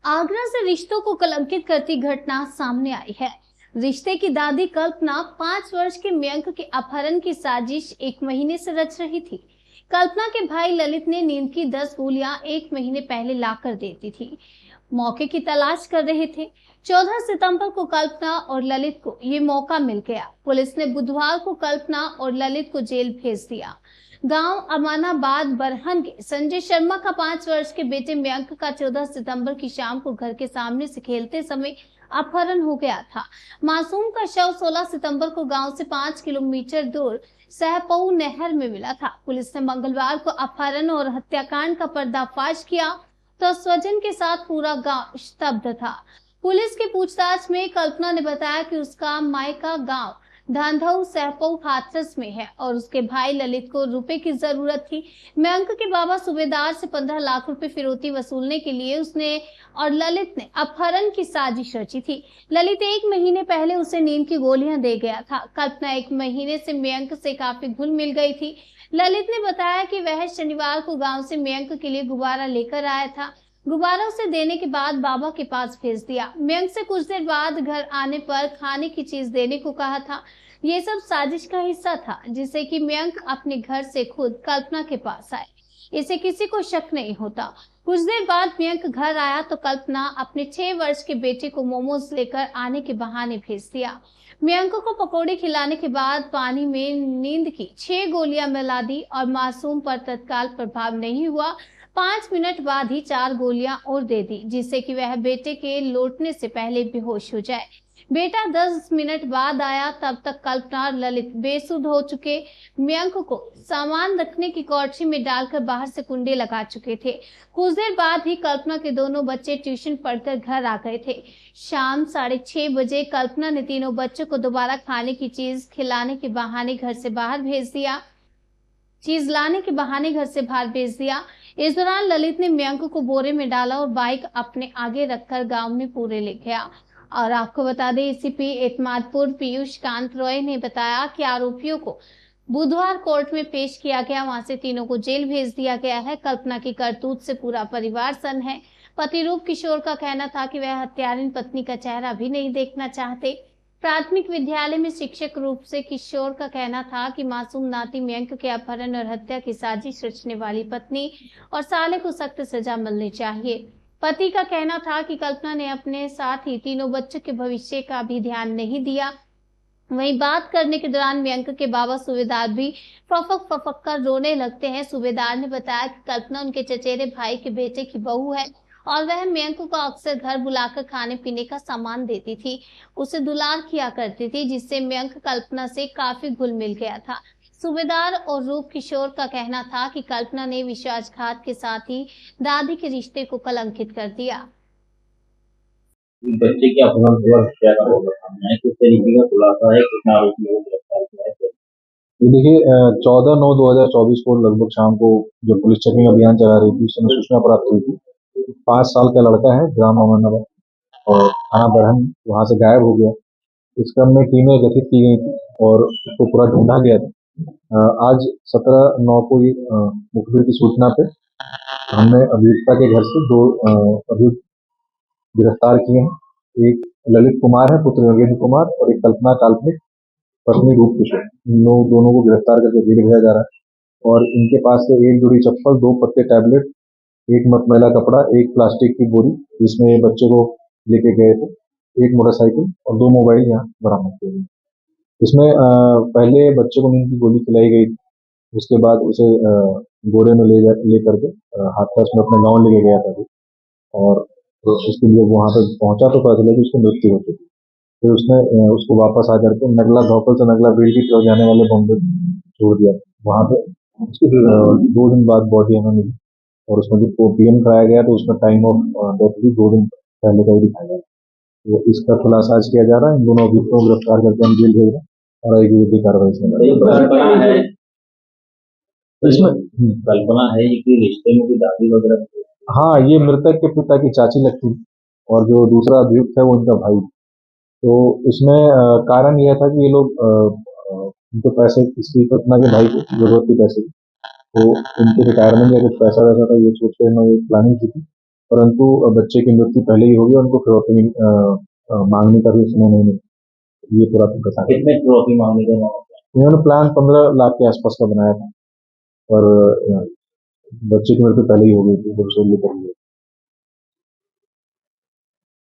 आगरा से रिश्तों को कलंकित करती घटना सामने आई है। रिश्ते की दादी कल्पना 5 वर्ष के मयंक के अपहरण की साजिश 1 महीने से रच रही थी। कल्पना के भाई ललित ने नींद की 10 गोलियां 1 महीने पहले लाकर दे दी थी। मौके की तलाश कर रहे थे। 14 सितंबर को कल्पना और ललित को ये मौका मिल गया। पुलिस ने बुधवार को कल्पना और ललित को जेल भेज दिया। गांव अमानाबाद बरहन के संजय शर्मा का 5 वर्ष के बेटे मयंक का 14 सितंबर की शाम को घर के सामने से खेलते समय अपहरण हो गया था। मासूम का शव 16 सितंबर को गांव से 5 किलोमीटर दूर सहपऊ नहर में मिला था। पुलिस ने मंगलवार को अपहरण और हत्याकांड का पर्दाफाश किया तो स्वजन के साथ पूरा गांव स्तब्ध था। पुलिस की पूछताछ में कल्पना ने बताया कि उसका मायका गांव धांधऊ सहपऊ हाथरस में है और उसके भाई ललित को रुपए की जरूरत थी। मयंक के बाबा सूबेदार से 15 लाख रुपए फिरौती वसूलने के लिए उसने और ललित ने अपहरण की साजिश रची थी। ललित 1 महीने पहले उसे नींद की गोलियां दे गया था। कल्पना 1 महीने से मयंक से काफी घुल मिल गई थी। ललित ने बताया कि वह शनिवार को गांव से मयंक के लिए गुब्बारा लेकर आया था। गुब्बारा उसे देने के बाद बाबा के पास भेज दिया। मयंक से कुछ देर बाद घर आने पर खाने की चीज देने को कहा था। ये सब साजिश का हिस्सा था, जिससे कि मयंक अपने घर से खुद कल्पना के पास आए। इसे किसी को शक नहीं होता। कुछ देर बाद मयंक घर आया तो कल्पना अपने 6 वर्ष के बेटे को मोमोज लेकर आने के बहाने भेज दिया। मयंक को पकौड़े खिलाने के बाद पानी में नींद की 6 गोलियां मिला दी और मासूम पर तत्काल प्रभाव नहीं हुआ। 5 मिनट बाद ही 4 गोलियां और दे दी, जिससे कि वह बेटे के लौटने से पहले बेहोश हो जाए। बेटा 10 मिनट बाद आया, तब तक कल्पना और ललित बेसुध हो चुके मयंक को सामान रखने की कौटसी में डालकर बाहर से कुंडे लगा चुके थे। कुछ देर बाद ही कल्पना के दोनों बच्चे ट्यूशन पढ़कर घर आ गए थे। शाम 6:30 बजे कल्पना ने तीनों बच्चों को दोबारा खाने की चीज खिलाने के बहाने घर से बाहर भेज दिया। चीज लाने के बहाने घर से बाहर भेज दिया। इस दौरान ललित ने मयंक को बोरे में डाला और बाइक अपने आगे रखकर गांव में पूरे ले गया। और आपको बता दें, एसीपी एतमादपुर पीयूष कांत रॉय ने बताया कि आरोपियों को बुधवार कोर्ट में पेश किया गया। वहां से तीनों को जेल भेज दिया गया है। कल्पना की करतूत से पूरा परिवार सन्न है। पति रूप किशोर का कहना था कि वह हत्यारिन पत्नी का चेहरा भी नहीं देखना चाहते। प्राथमिक विद्यालय में शिक्षक रूप से किशोर का कहना था कि मासूम नाती मयंक के अपहरण और हत्या की साजिश रचने वाली पत्नी और साले को सख्त सजा मिलनी चाहिए। पति का कहना था कि कल्पना ने अपने साथ ही तीनों बच्चों के भविष्य का भी ध्यान नहीं दिया। वहीं बात करने के दौरान मयंक के बाबा सूबेदार भी फफक फफक कर रोने लगते हैं। सूबेदार ने बताया कि कल्पना उनके चचेरे भाई के बेटे की बहू है और वह मयंक को अक्सर घर बुलाकर खाने पीने का सामान देती थी, उसे दुलार किया करती थी, जिससे मयंक कल्पना से काफी घुल मिल गया था। सूबेदार और रूप किशोर का कहना था कि कल्पना ने विश्वासघात के साथ ही दादी के रिश्ते को कलंकित कर दिया। बच्चे के अपहरण हुआ हत्या का होगा सामने है, किस तरीके का खुलासा है, कितना आरोपियों को गिरफ्तार किया है? ये देखिए 14/9/2024 को लगभग शाम को जब पुलिस चेकिंग अभियान चला रही थी, उस समय सूचना प्राप्त हुई थी। 5 साल का लड़का है, ग्राम अमरनगर और थाना बरहन वहां से गायब हो गया। इस क्रम में टीमें गठित की गई थी और उसको पूरा ढूंढा गया था। आज 17/9 को ये मुखबिर की सूचना पे हमने अभियुक्ता के घर से 2 अभियुक्त गिरफ्तार किए हैं। एक ललित कुमार है, पुत्र योगेंद्र कुमार, और एक कल्पना काल्पनिक पत्नी रूप किशोर। इन लोग दोनों को गिरफ्तार करके जेल भेजा जा रहा है और इनके पास से 1 जोड़ी चप्पल, 2 पत्ते टैबलेट, 1 मटमैला कपड़ा, 1 प्लास्टिक की बोरी जिसमें ये बच्चे को लेके गए थे, 1 मोटरसाइकिल और 2 मोबाइल यहाँ बरामद किए गए। इसमें पहले बच्चे को नींद की गोली खिलाई गई थी। उसके बाद उसे गोरे में ले करके हाथरस में अपने गाँव लेके गया था वो। और तो उसके लिए वहाँ पे पहुंचा तो पता चला कि उसकी मृत्यु हो चुकी। फिर उसने उसको वापस आ करके नगला धौकल से नगला बेल की तरफ जाने वाले बॉम्बे छोड़ दिया। वहाँ पे उसकी फिर 2 दिन बाद बॉडी हमें मिली और उसमें जो पीएम कराया गया तो उसमें टाइम ऑफ डेथ भी 2 दिन पहले का ही दिखाया गया। तो इसका खुलासा आज किया जा रहा है। इन दोनों अभियुक्तों को गिरफ्तार करके हम जेल भेज रहे हैं और आगे की विधिक कार्रवाई इसमें कल्पना है, इसमें कल्पना है ये कि रिश्ते में कोई दादी वगैरह? हाँ, ये मृतक के पिता की चाची लगती है और जो दूसरा अभियुक्त है वो उनका भाई। तो इसमें कारण यह था कि ये लोग उनको पैसे, किसी कल्पना के भाई को जरूरत थी पैसे की, तो उनके रिटायरमेंट या कुछ पैसा वैसा था, ये सोच के इन्होंने प्लानिंग की थी परंतु बच्चे की मृत्यु पहले ही हो गई, उनको फिरौती मांगने का भी समय नहीं मिला। ये पूरा प्रसंग है। कितने ट्रॉफी मांगने का मामला है? इन्होंने प्लान 15 लाख के आसपास का बनाया था, और बच्चे की मृत्यु पहले ही हो गई थी जब उसे ये कर लिया।